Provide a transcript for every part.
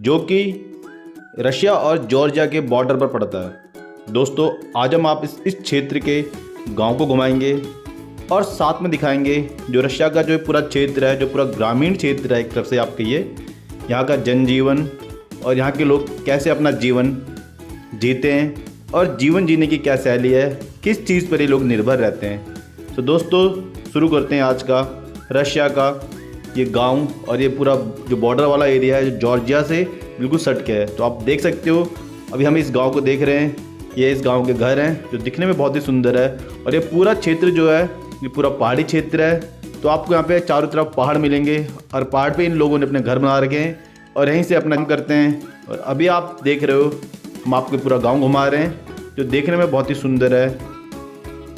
जो कि रशिया और जॉर्जिया के बॉर्डर पर पड़ता है। दोस्तों आज हम आप इस क्षेत्र के गांव को घुमाएंगे और साथ में दिखाएंगे जो रशिया का जो पूरा क्षेत्र है, जो पूरा ग्रामीण क्षेत्र है एक तरफ से आप कहिए, यहाँ का जनजीवन और यहाँ के लोग कैसे अपना जीवन जीते हैं और जीवन जीने की क्या शैली है, किस चीज़ पर ये लोग निर्भर रहते हैं। तो दोस्तों शुरू करते हैं आज का रशिया का ये गांव और ये पूरा जो बॉर्डर वाला एरिया है जो जॉर्जिया से बिल्कुल सट के है। तो आप देख सकते हो अभी हम इस गांव को देख रहे हैं, ये इस गांव के घर हैं जो दिखने में बहुत ही सुंदर है। और ये पूरा क्षेत्र जो है ये पूरा पहाड़ी क्षेत्र है। तो आपको यहाँ पे चारों तरफ पहाड़ मिलेंगे और पहाड़ पे इन लोगों ने अपने घर बना रखे हैं और यहीं से अपना काम करते हैं। और अभी आप देख रहे हो हम आपको पूरा गांव घुमा रहे हैं जो देखने में बहुत ही सुंदर है,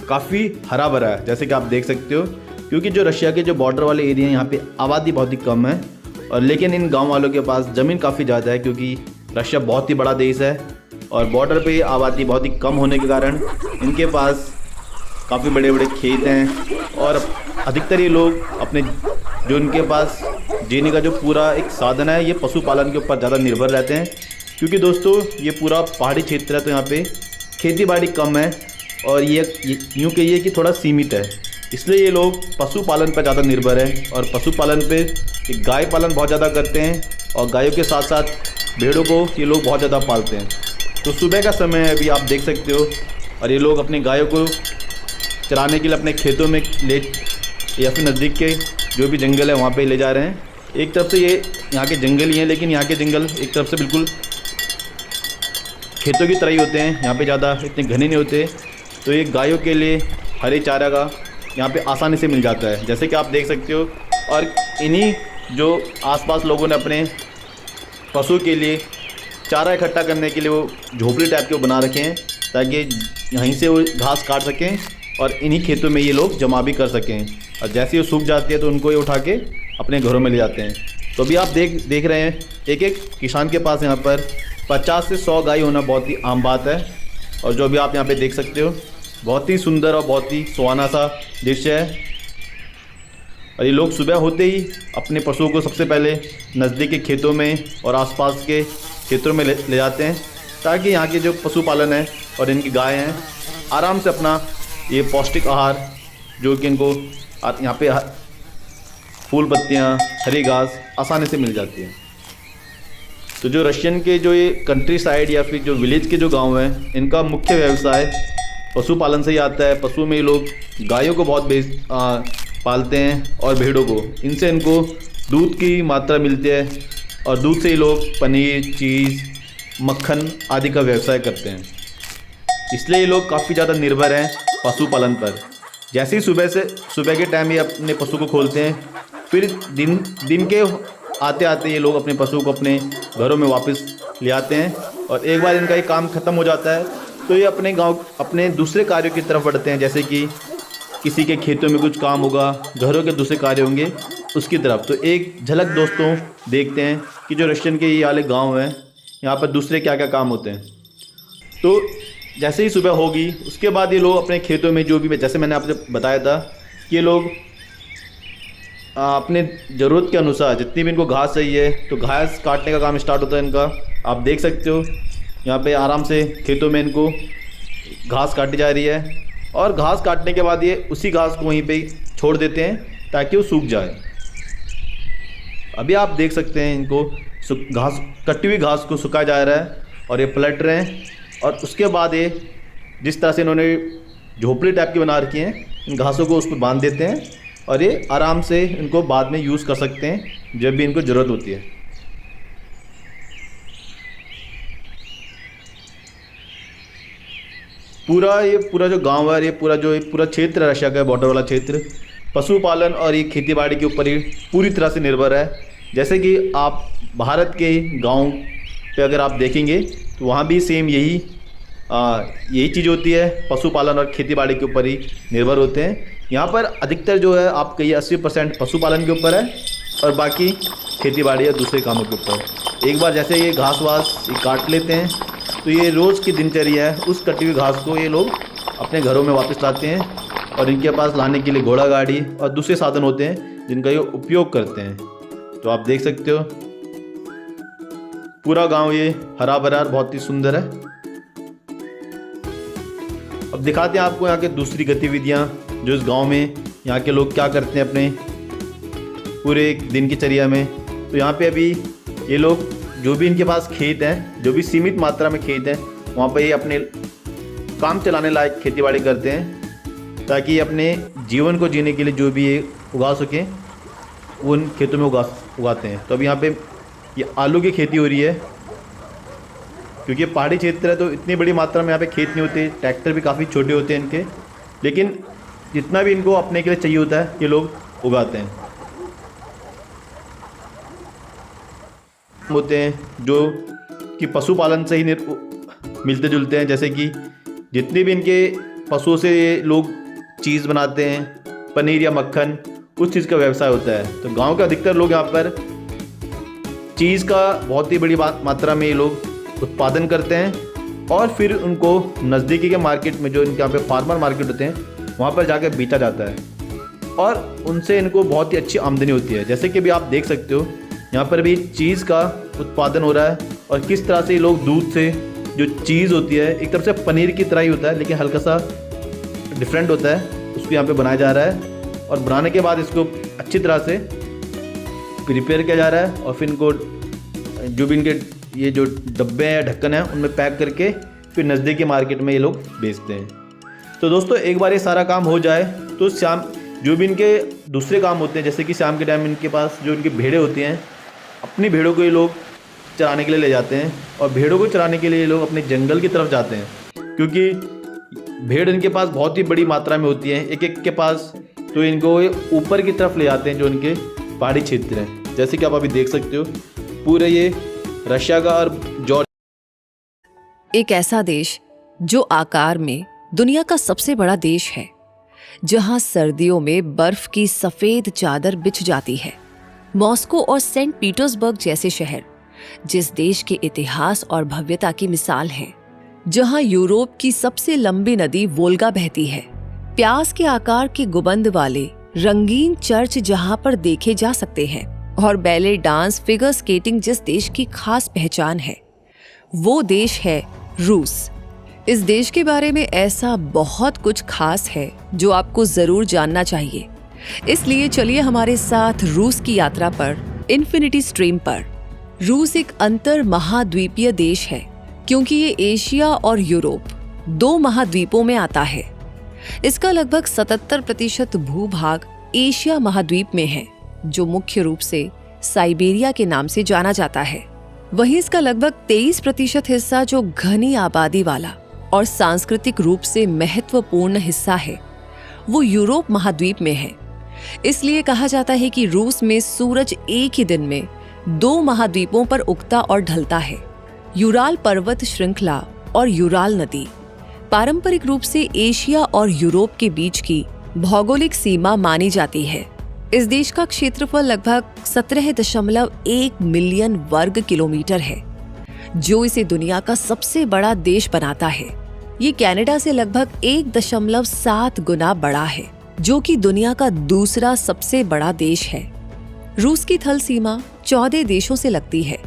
काफ़ी हरा भरा है जैसे कि आप देख सकते हो। क्योंकि जो रशिया के जो बॉर्डर वाले एरिया हैं यहाँ पे आबादी बहुत ही कम है और लेकिन इन गांव वालों के पास ज़मीन काफ़ी ज़्यादा है, क्योंकि रशिया बहुत ही बड़ा देश है और बॉर्डर पे आबादी बहुत ही कम होने के कारण इनके पास काफ़ी बड़े बड़े खेत हैं। और अधिकतर ये लोग अपने जो इनके पास जीने का जो पूरा एक साधन है ये पशुपालन के ऊपर ज़्यादा निर्भर रहते हैं। क्योंकि दोस्तों ये पूरा पहाड़ी क्षेत्र है तो यहाँ पे खेती बाड़ी कम है और ये यूँ कहिए कि थोड़ा सीमित है, इसलिए ये लोग पशुपालन पर ज़्यादा निर्भर है। और पशुपालन पे गाय पालन बहुत ज़्यादा करते हैं और गायों के साथ साथ भेड़ों को ये लोग बहुत ज़्यादा पालते हैं। तो सुबह का समय है अभी आप देख सकते हो और ये लोग अपनी गायों को चराने के लिए अपने खेतों में ले या फिर नज़दीक के जो भी जंगल है वहाँ पे ले जा रहे हैं। एक तरफ से ये यहाँ के जंगल ही हैं, लेकिन यहाँ के जंगल एक तरफ से बिल्कुल खेतों की तरह ही होते हैं, यहाँ पे ज़्यादा इतने घने नहीं होते। तो ये गायों के लिए हरे चारा का यहाँ पे आसानी से मिल जाता है जैसे कि आप देख सकते हो। और इन्हीं जो आसपास लोगों ने अपने पशु के लिए चारा इकट्ठा करने के लिए वो झोपड़ी टाइप के वो बना रखे हैं ताकि यहीं से वो घास काट सकें और इन्हीं खेतों में ये लोग जमा भी कर सकें। और जैसे ही वो सूख जाती है तो उनको ये उठा के अपने घरों में ले जाते हैं। तो अभी आप देख रहे हैं एक एक किसान के पास यहाँ पर 50 से 100 गाय होना बहुत ही आम बात है। और जो भी आप यहाँ पे देख सकते हो बहुत ही सुंदर और बहुत ही सुहाना सा दृश्य है। और ये लोग सुबह होते ही अपने पशुओं को सबसे पहले नज़दीक के खेतों में और आसपास के क्षेत्रों में ले जाते हैं ताकि यहाँ के जो पशुपालन है और इनकी गाय हैं आराम से अपना ये पौष्टिक आहार जो कि इनको यहाँ पे फूल पत्तियाँ हरी घास आसानी से मिल जाती है। तो जो रशियन के जो ये कंट्री साइड या फिर जो विलेज के जो गांव हैं इनका मुख्य व्यवसाय पशुपालन से ही आता है। पशु में ये लोग गायों को बहुत पालते हैं और भेड़ों को, इनसे इनको दूध की मात्रा मिलती है और दूध से ही लोग पनीर, चीज़, मक्खन आदि का व्यवसाय करते हैं। इसलिए ये लोग काफ़ी ज़्यादा निर्भर हैं पशुपालन पर। जैसे ही सुबह के टाइम ये अपने पशु को खोलते हैं, फिर दिन के आते आते ये लोग अपने पशु को अपने घरों में वापस ले आते हैं। और एक बार इनका ये काम ख़त्म हो जाता है तो ये अपने दूसरे कार्यों की तरफ बढ़ते हैं, जैसे कि किसी के खेतों में कुछ काम होगा, घरों के दूसरे कार्य होंगे उसकी तरफ। तो एक झलक दोस्तों देखते हैं कि जो रशियन के ये वाले गाँव हैं यहाँ पर दूसरे क्या क्या काम होते हैं। तो जैसे ही सुबह होगी उसके बाद ये लोग अपने खेतों में जो भी, जैसे मैंने आपसे बताया था कि ये लोग अपने ज़रूरत के अनुसार जितनी भी इनको घास चाहिए तो घास काटने का काम स्टार्ट होता है इनका। आप देख सकते हो यहाँ पे आराम से खेतों में इनको घास काटी जा रही है और घास काटने के बाद ये उसी घास को वहीं पे छोड़ देते हैं ताकि वो सूख जाए। अभी आप देख सकते हैं इनको घास, कटी हुई घास को सुखाया जा रहा है और ये पलट रहे हैं। और उसके बाद ये जिस तरह से इन्होंने झोपड़ी टाइप की बना रखी हैं इन घासों को उस पर बांध देते हैं और ये आराम से इनको बाद में यूज़ कर सकते हैं जब भी इनको ज़रूरत होती है। ये पूरा जो गांव है, ये पूरा क्षेत्र है रशिया का बॉर्डर वाला क्षेत्र पशुपालन और ये खेती-बाड़ी के ऊपर ही पूरी तरह से निर्भर है। जैसे कि आप भारत के गांव पे अगर आप देखेंगे तो वहाँ भी सेम यही चीज़ होती है, पशुपालन और खेती-बाड़ी के ऊपर ही निर्भर होते हैं। यहाँ पर अधिकतर जो है आप कहिए 80% पशुपालन के ऊपर है और बाकी खेती-बाड़ी या दूसरे कामों के ऊपर। एक बार जैसे ये घास वास ये काट लेते हैं तो ये रोज़ की दिनचर्या है, उस कटी हुई घास को ये लोग अपने घरों में वापस लाते हैं और इनके पास लाने के लिए घोड़ा गाड़ी और दूसरे साधन होते हैं जिनका ये उपयोग करते हैं। तो आप देख सकते हो पूरा गांव ये हरा भरा और बहुत ही सुंदर है। अब दिखाते हैं आपको यहाँ के दूसरी गतिविधियाँ जो इस गांव में यहाँ के लोग क्या करते हैं अपने पूरे एक दिन की चर्या में। तो यहाँ पे अभी ये लोग जो भी इनके पास खेत हैं, जो भी सीमित मात्रा में खेत हैं, वहाँ पे ये अपने काम चलाने लायक खेतीबाड़ी करते हैं ताकि अपने जीवन को जीने के लिए जो भी ये उगा सकें वो उन खेतों में उगाते हैं। तो अभी यहाँ पे ये आलू की खेती हो रही है, क्योंकि ये पहाड़ी क्षेत्र है तो इतनी बड़ी मात्रा में यहाँ पे खेत नहीं होते, ट्रैक्टर भी काफ़ी छोटे होते हैं इनके, लेकिन जितना भी इनको अपने के लिए चाहिए होता है ये लोग उगाते हैं। होते हैं जो कि पशुपालन से ही मिलते जुलते हैं, जैसे कि जितने भी इनके पशुओं से ये लोग चीज़ बनाते हैं, पनीर या मक्खन, उस चीज़ का व्यवसाय होता है। तो गांव के अधिकतर लोग यहाँ पर चीज़ का बहुत ही बड़ी मात्रा में ये लोग उत्पादन करते हैं और फिर उनको नज़दीकी के मार्केट में, जो इनके यहाँ पे फार्मर मार्केट होते हैं, वहाँ पर जाकर बेचा जाता है और उनसे इनको बहुत ही अच्छी आमदनी होती है। जैसे कि अभी आप देख सकते हो यहाँ पर भी चीज़ का उत्पादन हो रहा है और किस तरह से ये लोग दूध से जो चीज़ होती है, एक तरफ से पनीर की तरह ही होता है लेकिन हल्का सा डिफरेंट होता है, उसको यहाँ पे बनाया जा रहा है और बनाने के बाद इसको अच्छी तरह से प्रिपेयर किया जा रहा है और फिर इनको जो भी इनके ये जो डब्बे हैं, ढक्कन हैं, उनमें पैक करके फिर नज़दीकी मार्केट में ये लोग बेचते हैं। तो दोस्तों एक बार ये सारा काम हो जाए तो शाम जो भी इनके दूसरे काम होते हैं, जैसे कि शाम के टाइम इनके पास जो इनकी भेड़ें होती हैं, अपनी भेड़ों को ये लोग चराने के लिए ले जाते हैं और भेड़ों को चराने के लिए ये लोग अपने जंगल की तरफ जाते हैं, क्योंकि भेड़ इनके पास बहुत ही बड़ी मात्रा में होती हैं एक एक के पास। तो इनको ऊपर की तरफ ले जाते हैं जो इनके पहाड़ी क्षेत्र हैं। जैसे कि आप अभी देख सकते हो पूरे ये रशिया का और जॉर्ज, एक ऐसा देश जो आकार में दुनिया का सबसे बड़ा देश है, जहां सर्दियों में बर्फ की सफेद चादर बिछ जाती है। मॉस्को और सेंट पीटर्सबर्ग जैसे शहर जिस देश के इतिहास और भव्यता की मिसाल हैं, जहां यूरोप की सबसे लंबी नदी वोल्गा बहती है, प्याज के आकार के गुंबद वाले रंगीन चर्च जहां पर देखे जा सकते हैं, और बैले डांस, फिगर स्केटिंग जिस देश की खास पहचान है, वो देश है रूस। इस देश के बारे में ऐसा बहुत कुछ खास है जो आपको जरूर जानना चाहिए। इसलिए चलिए हमारे साथ रूस की यात्रा पर, इन्फिनिटी स्ट्रीम पर। रूस एक अंतर महाद्वीपीय देश है क्योंकि ये एशिया और यूरोप दो महाद्वीपों में आता है। इसका लगभग 77% भूभाग एशिया महाद्वीप में है, जो मुख्य रूप से साइबेरिया के नाम से जाना जाता है। वहीं इसका लगभग 23% हिस्सा जो घनी आबादी वाला और सांस्कृतिक रूप से महत्वपूर्ण हिस्सा है, वो यूरोप महाद्वीप में है। इसलिए कहा जाता है कि रूस में सूरज एक ही दिन में 2 महाद्वीपों पर उगता और ढलता है, यूराल पर्वत श्रृंखला और यूराल नदी। पारंपरिक रूप से एशिया और यूरोप के बीच की भौगोलिक सीमा मानी जाती है। इस देश का क्षेत्रफल लगभग 17.1 मिलियन वर्ग किलोमीटर है, जो इसे दुनिया का सबसे बड़ा देश बनाता है। ये कनाडा से लगभग 1.7 गुना बड़ा है, जो कि दुनिया का दूसरा सबसे बड़ा देश है। रूस की थल सीमा 14 देशों से लगती है।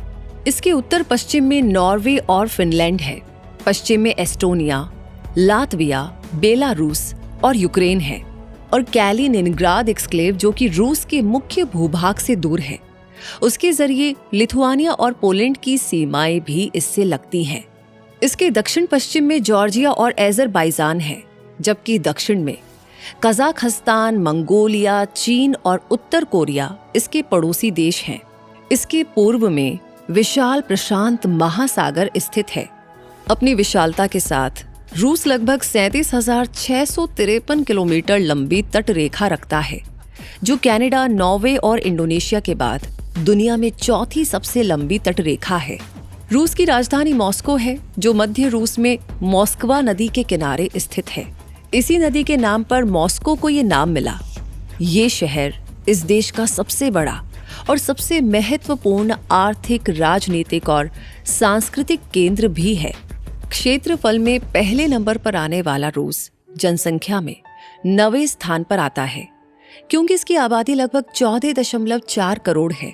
इसके उत्तर पश्चिम में नॉर्वे और फिनलैंड है, पश्चिम में एस्टोनिया, लातविया, बेलारूस और यूक्रेन है, और कैलिनिनग्राड एक्सक्लेव जो कि रूस के मुख्य भूभाग से दूर है। उसके जरिए लिथुआनिया और पोलैंड की सीमाएं भी इससे लगती हैं। इसके दक्षिण पश्चिम में जॉर्जिया और अज़रबाईजान है, जबकि दक्षिण में कजाकिस्तान, मंगोलिया, चीन और उत्तर कोरिया इसके पड़ोसी देश हैं। इसके पूर्व में विशाल प्रशांत महासागर स्थित है। अपनी विशालता के साथ रूस लगभग 37,653 किलोमीटर लंबी तट रेखा रखता है, जो कनाडा, नॉर्वे और इंडोनेशिया के बाद दुनिया में चौथी सबसे लंबी तट रेखा है। रूस की राजधानी मॉस्को है, जो मध्य रूस में मॉस्कवा नदी के किनारे स्थित है। इसी नदी के नाम पर मॉस्को को ये नाम मिला। ये शहर इस देश का सबसे बड़ा और सबसे महत्वपूर्ण आर्थिक, राजनीतिक और सांस्कृतिक केंद्र भी है। क्षेत्रफल में पहले नंबर पर आने वाला रूस जनसंख्या में 9वें स्थान पर आता है, क्योंकि इसकी आबादी लगभग 14.4 करोड़ है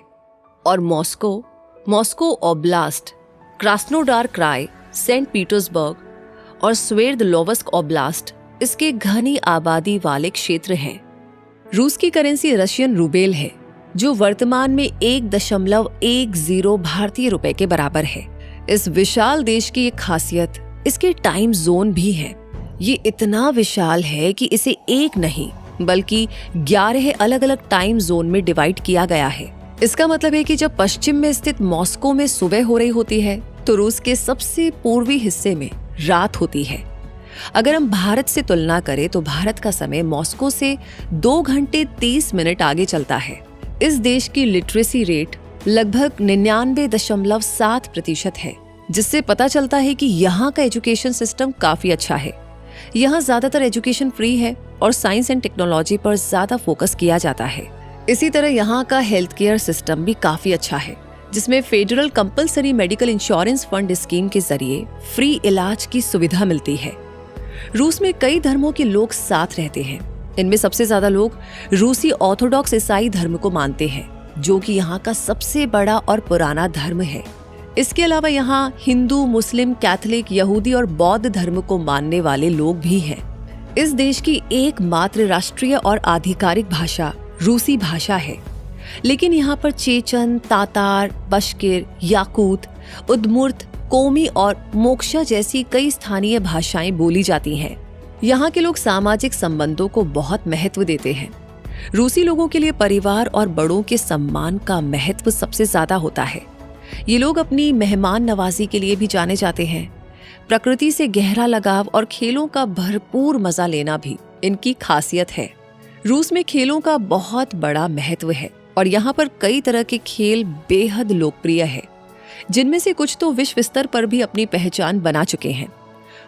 और Moscow Moscow Oblast, Krasnodar Krai, Saint Petersburg और स्वेर्दलोवस्क ओब्लास्ट इसके घनी आबादी वाले क्षेत्र हैं। रूस की करेंसी रशियन रूबेल है, जो वर्तमान में 1.10 भारतीय रुपए के बराबर है। इस विशाल देश की एक खासियत इसके टाइम जोन भी है। ये इतना विशाल है कि इसे एक नहीं बल्कि 11 अलग अलग टाइम जोन में डिवाइड किया गया है। इसका मतलब है कि जब पश्चिम में स्थित मॉस्को में सुबह हो रही होती है तो रूस के सबसे पूर्वी हिस्से में रात होती है। अगर हम भारत से तुलना करें तो भारत का समय मॉस्को से 2 घंटे 30 मिनट आगे चलता है। इस देश की लिटरेसी रेट लगभग 99.7% है, जिससे पता चलता है कि यहाँ का एजुकेशन सिस्टम काफी अच्छा है। यहाँ ज्यादातर एजुकेशन फ्री है और साइंस एंड टेक्नोलॉजी पर ज्यादा फोकस किया जाता है। इसी तरह यहाँ का हेल्थ केयर सिस्टम भी काफी अच्छा है, जिसमें federal compulsory medical insurance fund scheme के जरिए फ्री इलाज की सुविधा मिलती है। रूस में कई धर्मों के लोग साथ रहते हैं। इनमें सबसे ज्यादा लोग रूसी ऑर्थोडॉक्स ईसाई धर्म को मानते हैं, जो कि यहाँ का सबसे बड़ा और पुराना धर्म है। इसके अलावा यहाँ हिंदू, मुस्लिम, कैथोलिक, यहूदी और बौद्ध धर्म को मानने वाले लोग भी हैं। इस देश की एकमात्र राष्ट्रीय और आधिकारिक भाषा रूसी भाषा है, लेकिन यहाँ पर चेचन, तातार, बश्किर, याकूत, उद्मुर्त, कोमी और मोक्शा जैसी कई स्थानीय भाषाएं बोली जाती हैं। यहाँ के लोग सामाजिक संबंधों को बहुत महत्व देते हैं। रूसी लोगों के लिए परिवार और बड़ों के सम्मान का महत्व सबसे ज्यादा होता है। ये लोग अपनी मेहमान नवाजी के लिए भी जाने जाते हैं। प्रकृति से गहरा लगाव और खेलों का भरपूर मजा लेना भी इनकी खासियत है। रूस में खेलों का बहुत बड़ा महत्व है और यहाँ पर कई तरह के खेल बेहद लोकप्रिय है, जिनमें से कुछ तो विश्व स्तर पर भी अपनी पहचान बना चुके हैं।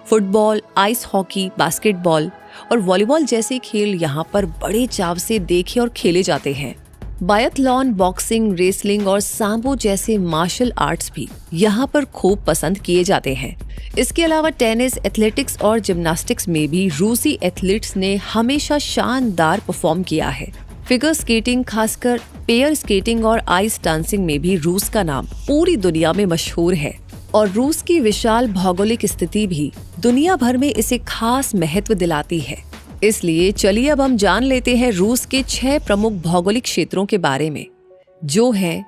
फुटबॉल, आइस हॉकी, बास्केटबॉल और वॉलीबॉल जैसे खेल यहाँ पर बड़े चाव से देखे और खेले जाते हैं। बायथलॉन, बॉक्सिंग, रेसलिंग और सांबो जैसे मार्शल आर्ट्स भी यहाँ पर खूब पसंद किए जाते हैं। इसके अलावा टेनिस, एथलेटिक्स और जिम्नास्टिक्स में भी रूसी एथलीट्स ने हमेशा शानदार परफॉर्म किया है। फिगर स्केटिंग, खासकर पेयर स्केटिंग और आइस डांसिंग में भी रूस का नाम पूरी दुनिया में मशहूर है और रूस की विशाल भौगोलिक स्थिति भी दुनिया भर में इसे खास महत्व दिलाती है। इसलिए चलिए अब हम जान लेते हैं रूस के 6 प्रमुख भौगोलिक क्षेत्रों के बारे में, जो हैं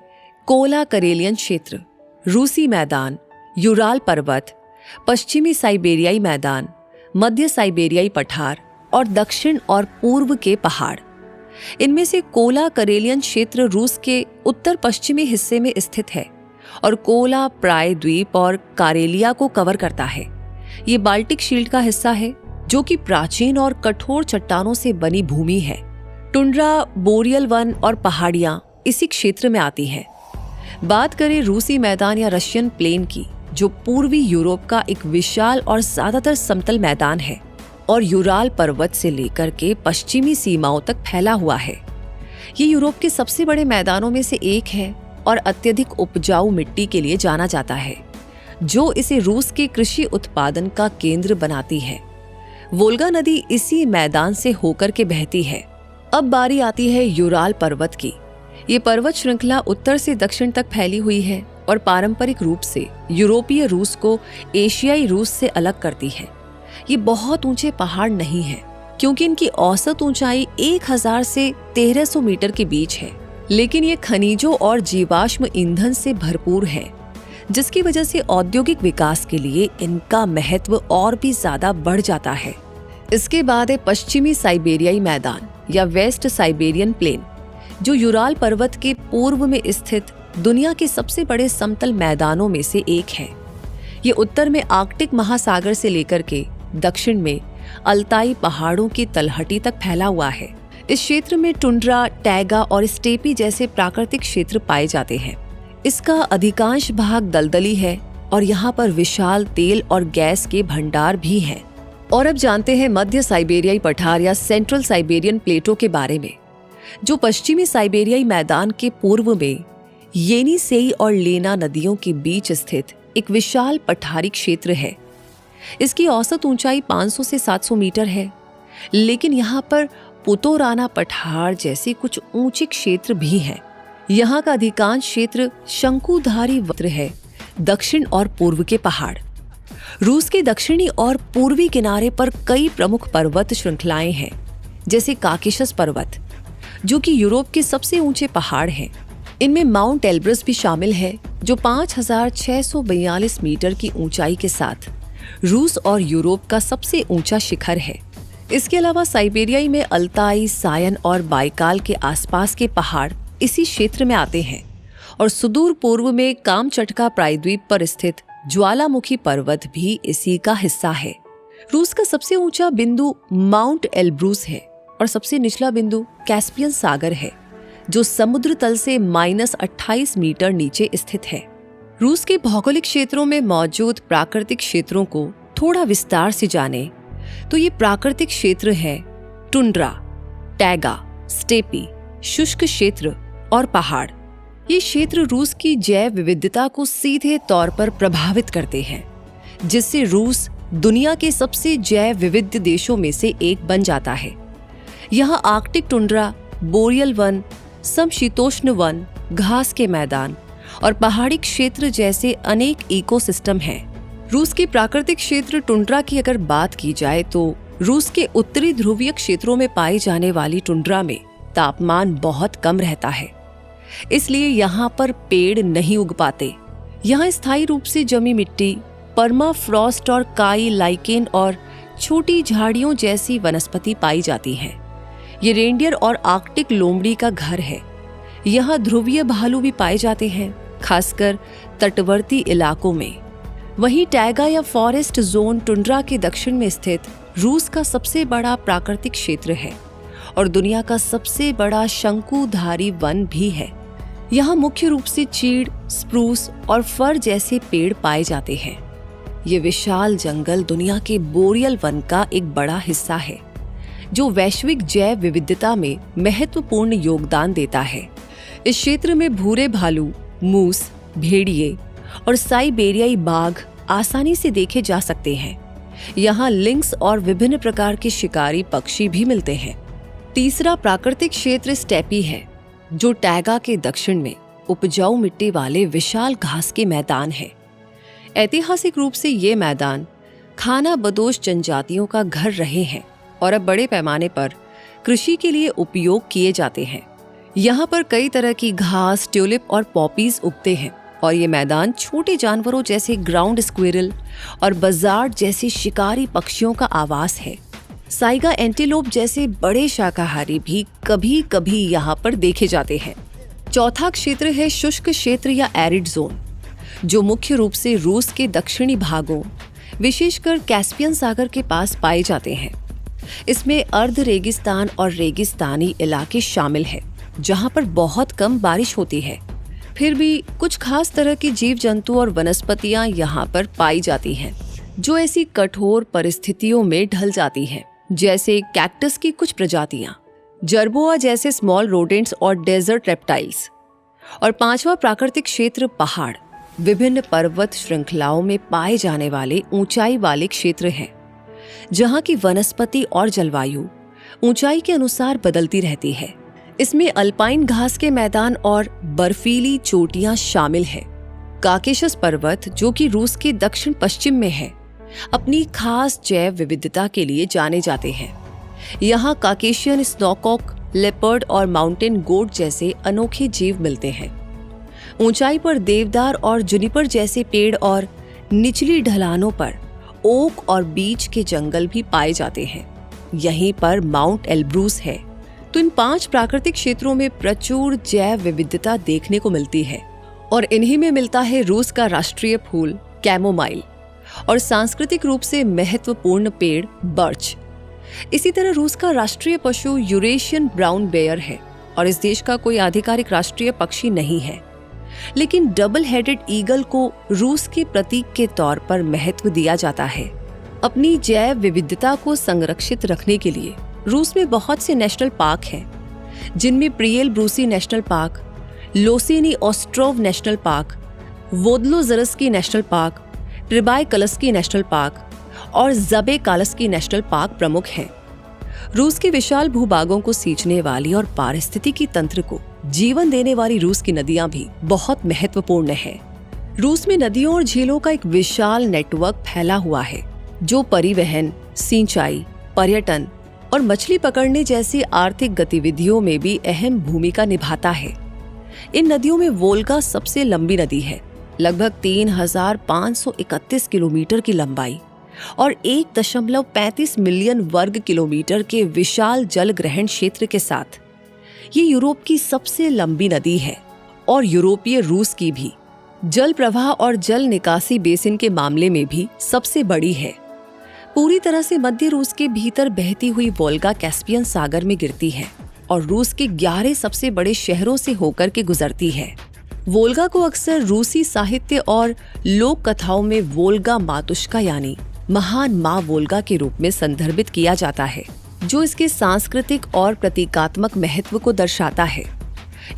कोला करेलियन क्षेत्र, रूसी मैदान, यूराल पर्वत, पश्चिमी साइबेरियाई मैदान, मध्य साइबेरियाई पठार और दक्षिण और पूर्व के पहाड़। इनमें से कोला करेलियन क्षेत्र रूस के उत्तर पश्चिमी हिस्से में स्थित है और कोला प्रायद्वीप और कारेलिया को कवर करता है। ये बाल्टिक शील्ड का हिस्सा है, जो कि प्राचीन और कठोर चट्टानों से बनी भूमि है। टुंड्रा, बोरियल वन और पहाड़ियां इसी क्षेत्र में आती हैं। बात करें रूसी मैदान या रशियन प्लेन की, जो पूर्वी यूरोप का एक विशाल और ज्यादातर समतल मैदान है और यूराल पर्वत से लेकर के पश्चिमी सीमाओं तक फैला हुआ है। ये यूरोप के सबसे बड़े मैदानों में से एक है और अत्यधिक उपजाऊ मिट्टी के लिए जाना जाता है, जो इसे रूस के कृषि उत्पादन का केंद्र बनाती है। वोल्गा नदी इसी मैदान से होकर के बहती है। अब बारी आती है यूराल पर्वत की। ये पर्वत श्रृंखला उत्तर से दक्षिण तक फैली हुई है और पारंपरिक रूप से यूरोपीय रूस को एशियाई रूस से अलग करती है। ये बहुत ऊंचे पहाड़ नहीं है, क्योंकि इनकी औसत ऊंचाई 1000 से 1300 मीटर के बीच है, लेकिन ये खनिजों और जीवाश्म ईंधन से भरपूर है, जिसकी वजह से औद्योगिक विकास के लिए इनका महत्व और भी ज्यादा बढ़ जाता है। इसके बाद है पश्चिमी साइबेरियाई मैदान या वेस्ट साइबेरियन प्लेन, जो यूराल पर्वत के पूर्व में स्थित दुनिया के सबसे बड़े समतल मैदानों में से एक है। ये उत्तर में आर्कटिक महासागर से लेकर के दक्षिण में अल्ताई पहाड़ों की तलहटी तक फैला हुआ है। इस क्षेत्र में टुंड्रा, टैगा और स्टेपी जैसे प्राकृतिक क्षेत्र पाए जाते हैं। इसका अधिकांश भाग दलदली है और यहाँ पर विशाल तेल और गैस के भंडार भी हैं। और अब जानते हैं मध्य साइबेरियाई पठार या सेंट्रल साइबेरियन प्लेटो के बारे में, जो पश्चिमी साइबेरियाई मैदान के पूर्व में येनिसेई और लेना नदियों के बीच स्थित एक विशाल पठारी क्षेत्र है। इसकी औसत ऊंचाई 500 से 700 मीटर है, लेकिन यहाँ पर पुतोराना पठार जैसे कुछ ऊंचे क्षेत्र भी हैं। यहाँ का अधिकांश क्षेत्र शंकुधारी वक्र है। दक्षिण और पूर्व के पहाड़। रूस के दक्षिणी और पूर्वी किनारे पर कई प्रमुख पर्वत श्रृंखलाएं हैं, जैसे काकेशस पर्वत, जो कि यूरोप के सबसे ऊंचे पहाड़ हैं। इनमें माउंट एल्ब्रस भी शामिल है, जो 5,642 मीटर की ऊंचाई के साथ रूस और यूरोप का सबसे ऊंचा शिखर है। इसके अलावा साइबेरिया में अल्ताई, सायन और बाइकाल के आसपास के पहाड़ इसी क्षेत्र में आते हैं और सुदूर पूर्व में कामचटका प्रायद्वीप पर स्थित ज्वालामुखी पर्वत भी इसी का हिस्सा है। रूस का सबसे ऊंचा बिंदु माउंट एल्ब्रूस है और सबसे निचला बिंदु कैस्पियन सागर है, जो समुद्र तल से -28 मीटर नीचे स्थित है। रूस के भौगोलिक क्षेत्रों में मौजूद प्राकृतिक क्षेत्रों को थोड़ा विस्तार से जाने तो ये प्राकृतिक क्षेत्र है टुंड्रा, टैगा, स्टेपी, शुष्क क्षेत्र और पहाड़। ये क्षेत्र रूस की जैव विविधता को सीधे तौर पर प्रभावित करते हैं, जिससे रूस दुनिया के सबसे जैव विविध देशों में से एक बन जाता है। यहाँ आर्कटिक टुंड्रा, बोरियल वन, समशीतोष्ण वन, घास के मैदान और पहाड़ी क्षेत्र जैसे अनेक इकोसिस्टम हैं। रूस के प्राकृतिक क्षेत्र टुंड्रा की अगर बात की जाए तो रूस के उत्तरी ध्रुवीय क्षेत्रों में पाई जाने वाली टुंड्रा में तापमान बहुत कम रहता है, इसलिए यहाँ पर पेड़ नहीं उग पाते। यहाँ स्थायी रूप से जमी मिट्टी, परमाफ्रॉस्ट और काई, लाइकेन और छोटी झाड़ियों जैसी वनस्पति पाई जाती हैं। ये रेंडियर और आर्कटिक लोमड़ी का घर है। यहाँ ध्रुवीय भालू भी पाए जाते हैं, खासकर तटवर्ती इलाकों में। वहीं टैगा या फॉरेस्ट जोन टुंड्रा के दक्षिण में स्थित रूस का सबसे बड़ा प्राकृतिक क्षेत्र है और दुनिया का सबसे बड़ा शंकुधारी वन भी है। यहाँ मुख्य रूप से चीड़, स्प्रूस और फर जैसे पेड़ पाए जाते हैं। ये विशाल जंगल दुनिया के बोरियल वन का एक बड़ा हिस्सा है, जो वैश्विक जैव विविधता में महत्वपूर्ण योगदान देता है। इस क्षेत्र में भूरे भालू, मूस, भेड़िए और साइबेरियाई बाघ आसानी से देखे जा सकते हैं। यहाँ लिंक्स और विभिन्न प्रकार के शिकारी पक्षी भी मिलते हैं। तीसरा प्राकृतिक क्षेत्र स्टेपी है, जो टैगा के दक्षिण में उपजाऊ मिट्टी वाले विशाल घास के मैदान है। ऐतिहासिक रूप से ये मैदान खानाबदोश जनजातियों का घर रहे हैं और अब बड़े पैमाने पर कृषि के लिए उपयोग किए जाते हैं। यहाँ पर कई तरह की घास, ट्यूलिप और पॉपीज उगते हैं और ये मैदान छोटे जानवरों जैसे ग्राउंड स्क्विरल और बजार्ड जैसे शिकारी पक्षियों का आवास है। साइगा एंटीलोप जैसे बड़े शाकाहारी भी कभी कभी यहाँ पर देखे जाते हैं। चौथा क्षेत्र है शुष्क क्षेत्र या एरिड जोन, जो मुख्य रूप से रूस के दक्षिणी भागों, विशेषकर कैस्पियन सागर के पास पाए जाते हैं। इसमें अर्ध रेगिस्तान और रेगिस्तानी इलाके शामिल हैं, जहाँ पर बहुत कम बारिश होती है। फिर भी कुछ खास तरह के जीव जंतु और वनस्पतियाँ यहाँ पर पाई जाती हैं, जो ऐसी कठोर परिस्थितियों में ढल जाती हैं, जैसे कैक्टस की कुछ प्रजातियाँ, जर्बोआ जैसे स्मॉल रोडेंट्स और डेजर्ट रेप्टाइल्स। और पांचवा प्राकृतिक क्षेत्र पहाड़, विभिन्न पर्वत श्रृंखलाओं में पाए जाने वाले ऊंचाई वाले क्षेत्र हैं, जहाँ की वनस्पति और जलवायु ऊंचाई के अनुसार बदलती रहती है। इसमें अल्पाइन घास के मैदान और बर्फीली चोटियां शामिल है। काकेशस पर्वत, जो कि रूस के दक्षिण पश्चिम में है, अपनी खास जैव विविधता के लिए जाने जाते हैं। यहाँ काकेशियन स्नोकॉक, लेपर्ड और माउंटेन गोट जैसे अनोखे जीव मिलते हैं। ऊंचाई पर देवदार और जुनिपर जैसे पेड़ और निचली ढलानों पर ओक और बीच के जंगल भी पाए जाते हैं। यहीं पर माउंट एल्ब्रूस है। तो इन 5 प्राकृतिक क्षेत्रों में प्रचुर जैव विविधता देखने को मिलती है और इन्हीं में मिलता है रूस का राष्ट्रीय फूल कैमोमाइल और सांस्कृतिक रूप से महत्वपूर्ण पेड़ बर्च। इसी तरह रूस का राष्ट्रीय पशु यूरेशियन ब्राउन बेयर है और इस देश का कोई आधिकारिक राष्ट्रीय पक्षी नहीं है, लेकिन डबल हेडेड ईगल को रूस के प्रतीक के तौर पर महत्व दिया जाता है। अपनी जैव विविधता को संरक्षित रखने के लिए रूस में बहुत से नेशनल पार्क हैं, जिनमें Prielbrusye national park, Losiny Ostrov national park, Vodlozersky national park, Pribaikalsky national park और ज़बेकालस्की नेशनल पार्क प्रमुख हैं। रूस के विशाल भूभागों को सींचने वाली और पारिस्थितिकी तंत्र को जीवन देने वाली रूस की नदियां भी बहुत महत्वपूर्ण है। रूस में नदियों और झीलों का एक विशाल नेटवर्क फैला हुआ है जो परिवहन, सिंचाई, पर्यटन और मछली पकड़ने जैसी आर्थिक गतिविधियों में भी अहम भूमिका निभाता है। इन नदियों में वोल्गा सबसे लंबी नदी है, लगभग 3,531 किलोमीटर की लंबाई और 1.35 मिलियन वर्ग किलोमीटर के विशाल जल ग्रहण क्षेत्र के साथ ये यूरोप की सबसे लंबी नदी है और यूरोपीय रूस की भी जल प्रवाह और जल निकासी बेसिन के मामले में भी सबसे बड़ी है। पूरी तरह से मध्य रूस के भीतर बहती हुई वोल्गा कैस्पियन सागर में गिरती है और रूस के 11 सबसे बड़े शहरों से होकर के गुजरती है। वोल्गा को अक्सर रूसी साहित्य और लोक कथाओं में वोल्गा मातुश्का यानी महान माँ वोल्गा के रूप में संदर्भित किया जाता है, जो इसके सांस्कृतिक और प्रतीकात्मक महत्व को दर्शाता है।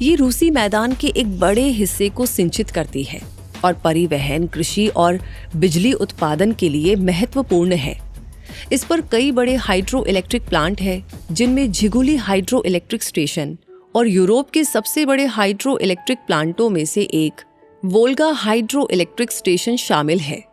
ये रूसी मैदान के एक बड़े हिस्से को सिंचित करती है और परिवहन, कृषि और बिजली उत्पादन के लिए महत्वपूर्ण है। इस पर कई बड़े हाइड्रो इलेक्ट्रिक प्लांट हैं, जिनमें झिगुली हाइड्रो इलेक्ट्रिक स्टेशन और यूरोप के सबसे बड़े हाइड्रो इलेक्ट्रिक प्लांटों में से एक वोल्गा हाइड्रो इलेक्ट्रिक स्टेशन शामिल है।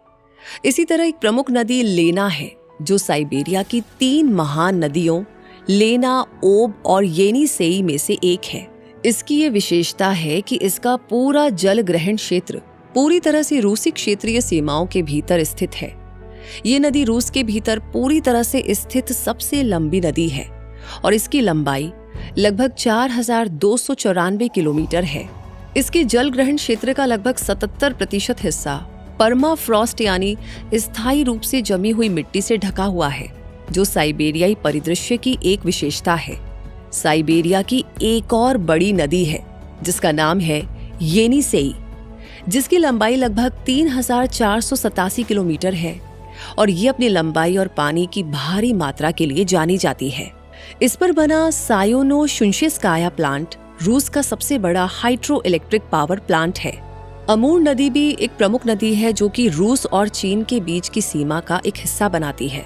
इसी तरह एक प्रमुख नदी लेना है, जो साइबेरिया की 3 महान नदियों लेना, ओब और येनिसेई में से एक है। इसकी ये विशेषता है कि इसका पूरा जल ग्रहण क्षेत्र पूरी तरह से रूसी क्षेत्रीय सीमाओं के भीतर स्थित है। ये नदी रूस के भीतर पूरी तरह से स्थित सबसे लंबी नदी है और इसकी लंबाई लगभग 4,294 किलोमीटर है। इसके जल ग्रहण क्षेत्र का लगभग 77% हिस्सा परमाफ्रॉस्ट यानी स्थायी रूप से जमी हुई मिट्टी से ढका हुआ है, जो साइबेरियाई परिदृश्य की एक विशेषता है। साइबेरिया की एक और बड़ी नदी है जिसका नाम है येनिसेई, जिसकी लंबाई लगभग 3,487 किलोमीटर है और ये अपनी लंबाई और पानी की भारी मात्रा के लिए जानी जाती है। इस पर बना सायोनो-शुंशेस्काया प्लांट रूस का सबसे बड़ा हाइड्रो इलेक्ट्रिक पावर प्लांट है। अमूर नदी भी एक प्रमुख नदी है जो कि रूस और चीन के बीच की सीमा का एक हिस्सा बनाती है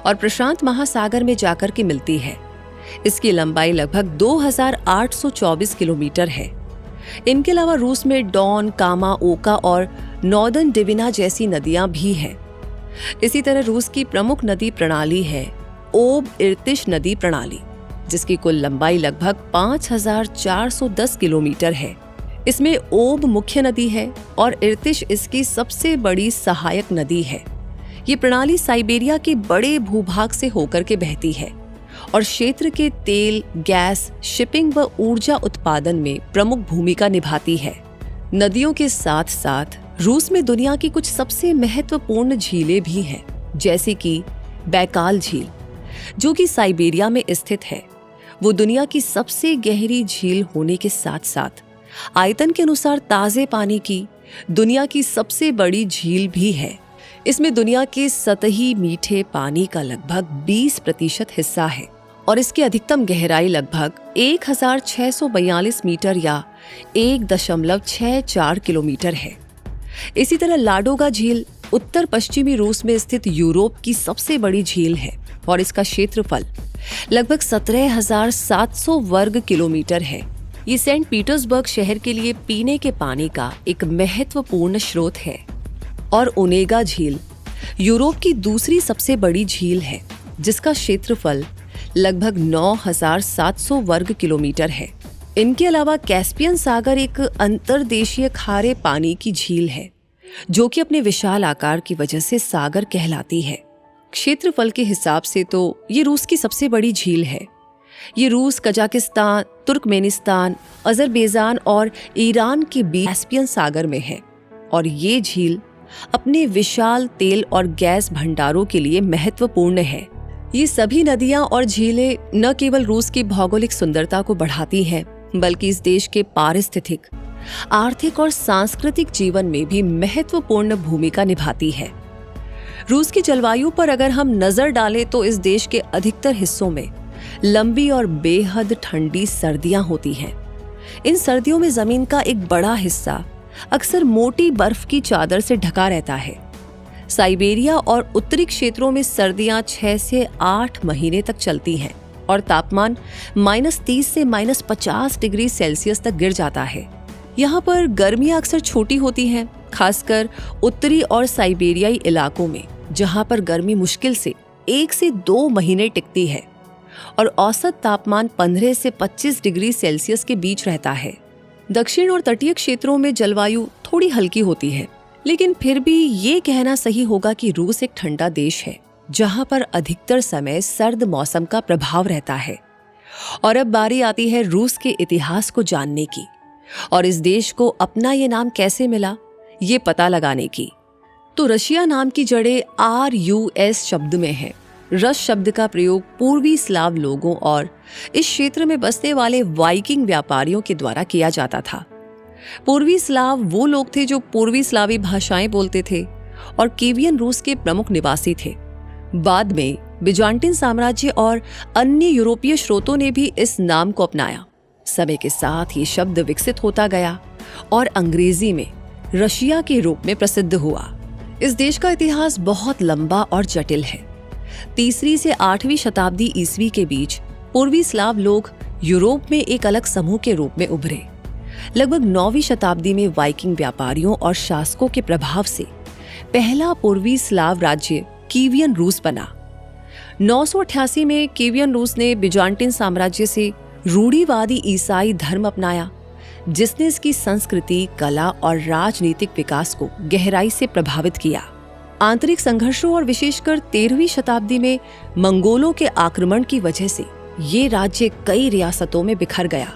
और प्रशांत महासागर में जाकर के मिलती है। इसकी लंबाई लगभग 2,824 किलोमीटर है। इनके अलावा रूस में डॉन, कामा, ओका और नॉर्दर्न डिविना जैसी नदियां भी हैं। इसी तरह रूस की प्रमुख नदी प्रणाली है ओब इर्तिश नदी प्रणाली, जिसकी कुल लंबाई लगभग 5,410 किलोमीटर है। इसमें ओब मुख्य नदी है और इर्तिश इसकी सबसे बड़ी सहायक नदी है। ये प्रणाली साइबेरिया के बड़े भूभाग से होकर के बहती है और क्षेत्र के तेल, गैस, शिपिंग व ऊर्जा उत्पादन में प्रमुख भूमिका निभाती है। नदियों के साथ साथ रूस में दुनिया की कुछ सबसे महत्वपूर्ण झीलें भी हैं, जैसे कि बैकाल झील, जो कि साइबेरिया में स्थित है। वो दुनिया की सबसे गहरी झील होने के साथ साथ आयतन के अनुसार ताजे पानी की दुनिया की सबसे बड़ी झील भी है। इसमें दुनिया के सतही मीठे पानी का लगभग 20% हिस्सा है और इसकी अधिकतम गहराई लगभग 1,642 मीटर या 1.64 किलोमीटर है। इसी तरह लाडोगा झील उत्तर पश्चिमी रूस में स्थित यूरोप की सबसे बड़ी झील है और इसका क्षेत्रफल लगभग 17,700 वर्ग किलोमीटर है। ये सेंट पीटर्सबर्ग शहर के लिए पीने के पानी का एक महत्वपूर्ण स्रोत है। और ओनेगा झील यूरोप की दूसरी सबसे बड़ी झील है, जिसका क्षेत्रफल लगभग 9,700 वर्ग किलोमीटर है। इनके अलावा कैस्पियन सागर एक अंतर्देशीय खारे पानी की झील है, जो कि अपने विशाल आकार की वजह से सागर कहलाती है। क्षेत्रफल के हिसाब से तो ये रूस की सबसे बड़ी झील है। ये रूस, कजाकिस्तान, तुर्कमेनिस्तान, अजरबैजान और ईरान के बीच कैस्पियन सागर में है और ये झील अपने विशाल तेल और गैस भंडारों के लिए महत्वपूर्ण है। ये सभी नदियां और झीलें न केवल रूस की भौगोलिक सुंदरता को बढ़ाती हैं, बल्कि इस देश के पारिस्थितिक, आर्थिक और सांस्कृतिक जीवन में भी महत्वपूर्ण भूमिका निभाती है। रूस की जलवायु पर अगर हम नजर डालें तो इस देश के अधिकतर हिस्सों में लंबी और बेहद ठंडी सर्दियां होती हैं। इन सर्दियों में जमीन का एक बड़ा हिस्सा अक्सर मोटी बर्फ की चादर से ढका रहता है। साइबेरिया और उत्तरी क्षेत्रों में सर्दियां 6 से 8 महीने तक चलती हैं और तापमान -30 से -50 डिग्री सेल्सियस तक गिर जाता है। यहाँ पर गर्मियाँ अक्सर छोटी होती हैं, खासकर उत्तरी और साइबेरियाई इलाकों में, जहाँ पर गर्मी मुश्किल से 1 से 2 महीने टिकती है और औसत तापमान 15 से 25 डिग्री सेल्सियस के बीच रहता है। दक्षिण और तटीय क्षेत्रों में जलवायु थोड़ी हल्की होती है, लेकिन फिर भी ये कहना सही होगा कि रूस एक ठंडा देश है, जहाँ पर अधिकतर समय सर्द मौसम का प्रभाव रहता है। और अब बारी आती है रूस के इतिहास को जानने की और इस देश को अपना ये नाम कैसे मिला, ये पता लगाने की। तो रशिया नाम की जड़ें RUS शब्द में है। रस शब्द का प्रयोग पूर्वी स्लाव लोगों और इस क्षेत्र में बसने वाले वाइकिंग व्यापारियों के द्वारा किया जाता था। पूर्वी स्लाव वो लोग थे जो पूर्वी स्लावी भाषाएं बोलते थे और कीवियन रूस के प्रमुख निवासी थे। बाद में बिजान्टिन साम्राज्य और अन्य यूरोपीय स्रोतों ने भी इस नाम को अपनाया। समय के साथ ये शब्द विकसित होता गया और अंग्रेजी में रशिया के रूप में प्रसिद्ध हुआ। इस देश का इतिहास बहुत लंबा और जटिल है। 3वीं से 8वीं शताब्दी ईस्वी के बीच पूर्वी स्लाव लोग यूरोप में एक अलग समूह के रूप में उभरे। लगभग 9वीं शताब्दी में वाइकिंग व्यापारियों और शासकों के प्रभाव से पहला पूर्वी स्लाव राज्य कीवियन रूस बना। 988 में कीवियन रूस ने बिजान्टिन साम्राज्य से रूढ़िवादी ईसाई धर्म अपनाया, जिसने इसकी संस्कृति, कला और राजनीतिक विकास को गहराई से प्रभावित किया। आंतरिक संघर्षों और विशेषकर 13वीं शताब्दी में मंगोलों के आक्रमण की वजह से ये राज्य कई रियासतों में बिखर गया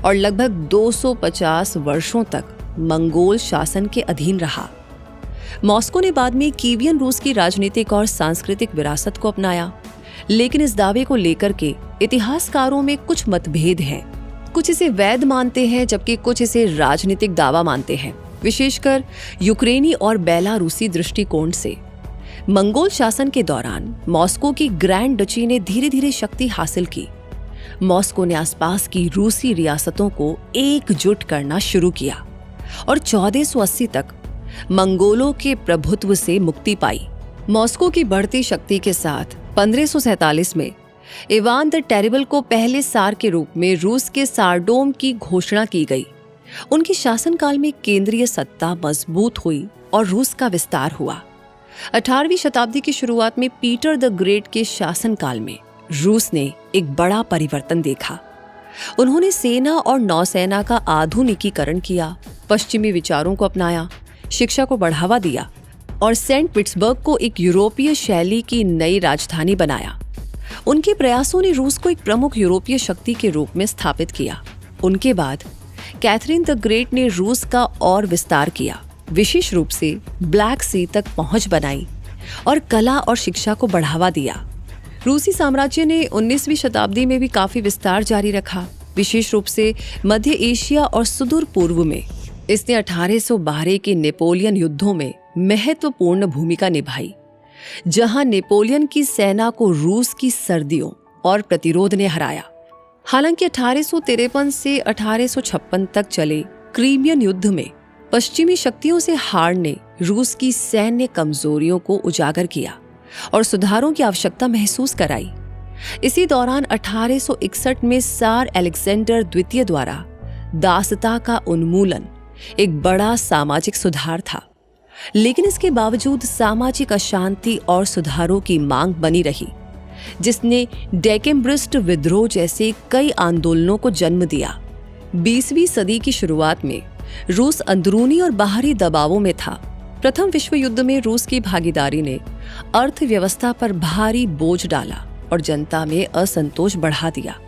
और लगभग 250 वर्षों तक मंगोल शासन के अधीन रहा। मॉस्को ने बाद में कीवियन रूस की राजनीतिक और सांस्कृतिक विरासत को अपनाया, लेकिन इस दावे को लेकर के इतिहासकारों में कुछ मतभेद हैं। कुछ इसे वैध मानते हैं जबकि कुछ इसे राजनीतिक दावा मानते हैं, विशेषकर यूक्रेनी और बेलारूसी दृष्टिकोण से। मंगोल शासन के दौरान मॉस्को की ग्रैंड डची ने धीरे धीरे शक्ति हासिल की। मॉस्को ने आसपास की रूसी रियासतों को एकजुट करना शुरू किया और 1480 तक मंगोलों के प्रभुत्व से मुक्ति पाई। मॉस्को की बढ़ती शक्ति के साथ 1547 में इवान द टेरिबल को पहले सार के रूप में रूस के सारडोम की घोषणा की गई। उनके शासनकाल में केंद्रीय सत्ता मजबूत हुई और रूस का विस्तार हुआ। 18वीं शताब्दी की शुरुआत में पीटर द ग्रेट के शासनकाल में रूस ने एक बड़ा परिवर्तन देखा। उन्होंने सेना और नौसेना का आधुनिकीकरण किया, पश्चिमी विचारों को अपनाया, शिक्षा को बढ़ावा दिया और सेंट पीटर्सबर्ग को एक यूरोपीय शैली की नई राजधानी बनाया। उनके प्रयासों ने रूस को एक प्रमुख यूरोपीय शक्ति के रूप में स्थापित किया। उनके बाद कैथरीन द ग्रेट ने रूस का और विस्तार किया, विशेष रूप से ब्लैक सी तक पहुंच बनाई और कला और शिक्षा को बढ़ावा दिया। रूसी साम्राज्य ने 19वीं शताब्दी में भी काफी विस्तार जारी रखा, विशेष रूप से मध्य एशिया और सुदूर पूर्व में। इसने 1812 के नेपोलियन युद्धों में महत्वपूर्ण भूमिका निभाई, जहां नेपोलियन की सेना को रूस की सर्दियों और प्रतिरोध ने हराया। हालांकि 1853 से 1856 तक चले क्रीमियन युद्ध में पश्चिमी शक्तियों से हार ने रूस की सैन्य कमजोरियों को उजागर किया और सुधारों की आवश्यकता महसूस कराई। इसी दौरान 1861 में सार अलेक्जेंडर द्वितीय द्वारा दासता का उन्मूलन एक बड़ा सामाजिक सुधार था, लेकिन इसके बावजूद सामाजिक अशांति और सुधारों की मांग बनी रही, जिसने डेकेम्ब्रिस्ट विद्रोह जैसे कई आंदोलनों को जन्म दिया। 20वीं सदी की शुरुआत में रूस अंदरूनी और बाहरी दबावों में था। प्रथम विश्व युद्ध में रूस की भागीदारी ने अर्थव्यवस्था पर भारी बोझ डाला और जनता में असंतोष बढ़ा दिया।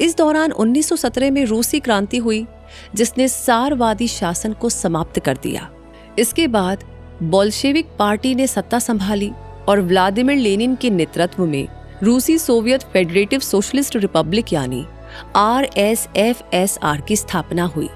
इस दौरान 1917 में रूसी क्रांति हुई, जिसने सारवादी शासन को समाप्त कर दिया। इसके बाद बोल्शेविक पार्टी ने सत्ता संभाली और व्लादिमीर लेनिन के नेतृत्व में रूसी सोवियत फेडरेटिव सोशलिस्ट रिपब्लिक यानी RSFSR की स्थापना हुई।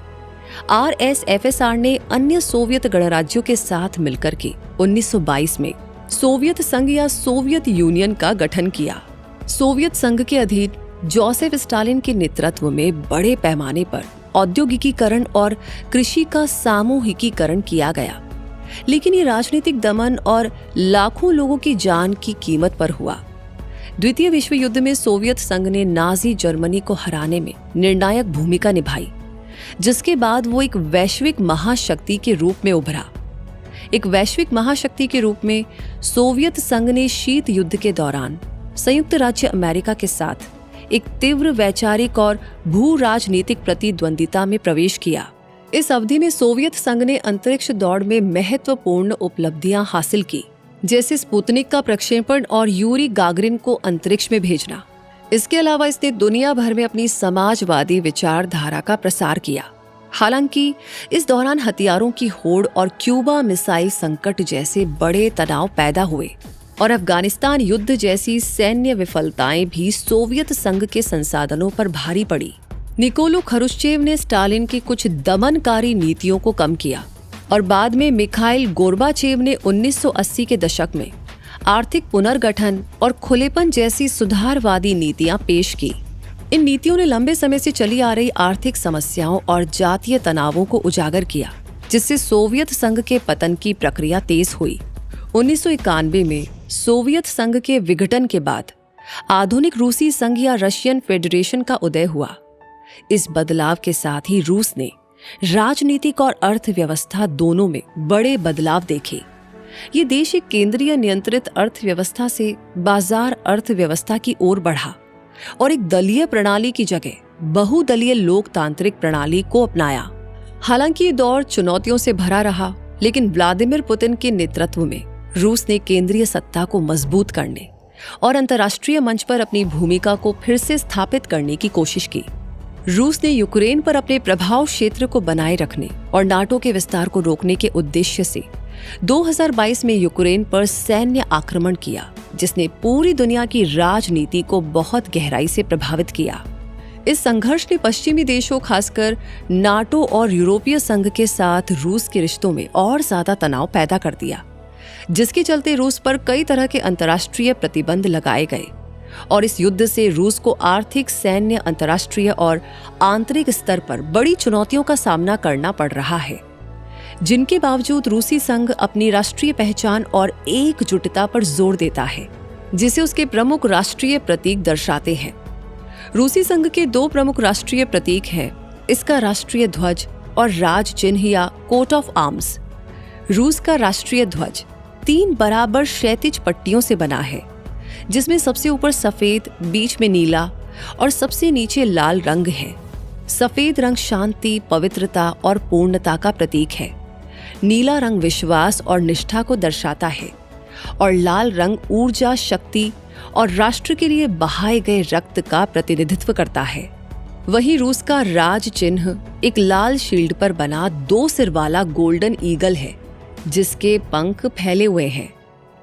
RSFSR ने अन्य सोवियत गणराज्यों के साथ मिलकर के 1922 में सोवियत संघ या सोवियत यूनियन का गठन किया। सोवियत संघ के अधीन जोसेफ स्टालिन के नेतृत्व में बड़े पैमाने पर औद्योगिकीकरण और कृषि का सामूहिकीकरण किया गया, लेकिन ये राजनीतिक दमन और लाखों लोगों की जान की कीमत पर हुआ। द्वितीय विश्व युद्ध में सोवियत संघ ने नाजी जर्मनी को हराने में निर्णायक भूमिका निभाई, जिसके बाद वो एक वैश्विक महाशक्ति के रूप में उभरा। एक वैश्विक महाशक्ति के रूप में सोवियत संघ ने शीत युद्ध के दौरान संयुक्त राज्य अमेरिका के साथ एक तीव्र वैचारिक और भू राजनीतिक प्रतिद्वंदिता में प्रवेश किया। इस अवधि में सोवियत संघ ने अंतरिक्ष दौड़ में महत्वपूर्ण उपलब्धियां हासिल की, जैसे स्पुतनिक का प्रक्षेपण और यूरी गागरिन को अंतरिक्ष में भेजना। इसके अलावा इसने दुनिया भर में अपनी समाजवादी विचारधारा का प्रसार किया। हालांकि इस दौरान हथियारों की होड़ और क्यूबा मिसाइल संकट जैसे बड़े तनाव पैदा हुए और अफगानिस्तान युद्ध जैसी सैन्य विफलताएं भी सोवियत संघ के संसाधनों पर भारी पड़ी। निकोलो खरुश्चेव ने स्टालिन की कुछ दमनकारी नीतियों को कम किया और बाद में मिखाइल गोर्बाचेव ने 1980 के दशक में आर्थिक पुनर्गठन और खुलेपन जैसी सुधारवादी नीतियां पेश की। इन नीतियों ने लंबे समय से चली आ रही आर्थिक समस्याओं और जातीय तनावों को उजागर किया, जिससे सोवियत संघ के पतन की प्रक्रिया तेज हुई। 1991 में सोवियत संघ के विघटन के बाद आधुनिक रूसी संघ या रशियन फेडरेशन का उदय हुआ। इस बदलाव के साथ ही रूस ने राजनीतिक और अर्थव्यवस्था दोनों में बड़े बदलाव देखे। ये देश एक केंद्रीय नियंत्रित अर्थव्यवस्था से बाजार अर्थव्यवस्था की ओर बढ़ा और एक दलीय प्रणाली की जगह बहुदलीय लोकतांत्रिक प्रणाली को अपनाया। हालांकि ये दौर चुनौतियों से भरा रहा, लेकिन व्लादिमीर पुतिन के नेतृत्व में रूस ने केंद्रीय सत्ता को मजबूत करने और अंतर्राष्ट्रीय मंच पर अपनी भूमिका को फिर से स्थापित करने की कोशिश की। रूस ने यूक्रेन पर अपने प्रभाव क्षेत्र को बनाए रखने और नाटो के विस्तार को रोकने के उद्देश्य से 2022 में यूक्रेन पर सैन्य आक्रमण किया, जिसने पूरी दुनिया की राजनीति को बहुत गहराई से प्रभावित किया। इस संघर्ष ने पश्चिमी देशों, खासकर नाटो और यूरोपीय संघ के साथ रूस के रिश्तों में और ज्यादा तनाव पैदा कर दिया, जिसके चलते रूस पर कई तरह के अंतर्राष्ट्रीय प्रतिबंध लगाए गए और इस युद्ध से रूस को आर्थिक, सैन्य, अंतर्राष्ट्रीय और आंतरिक स्तर पर बड़ी चुनौतियों का सामना करना पड़ रहा है, जिनके बावजूद रूसी संघ अपनी राष्ट्रीय पहचान और एकजुटता पर जोर देता है, जिसे उसके प्रमुख राष्ट्रीय प्रतीक दर्शाते हैं। रूसी संघ के दो प्रमुख राष्ट्रीय प्रतीक हैं इसका राष्ट्रीय ध्वज और राज चिन्ह या कोट ऑफ आर्म्स। रूस का राष्ट्रीय ध्वज 3 बराबर क्षैतिज पट्टियों से बना है, जिसमें सबसे ऊपर सफेद, बीच में नीला और सबसे नीचे लाल रंग है। सफेद रंग शांति, पवित्रता और पूर्णता का प्रतीक है। नीला रंग विश्वास और निष्ठा को दर्शाता है और लाल रंग ऊर्जा, शक्ति और राष्ट्र के लिए बहाए गए रक्त का प्रतिनिधित्व करता है। वहीं रूस का राज चिन्ह एक लाल शील्ड पर बना 2 सिर वाला गोल्डन ईगल है, जिसके पंख फैले हुए हैं।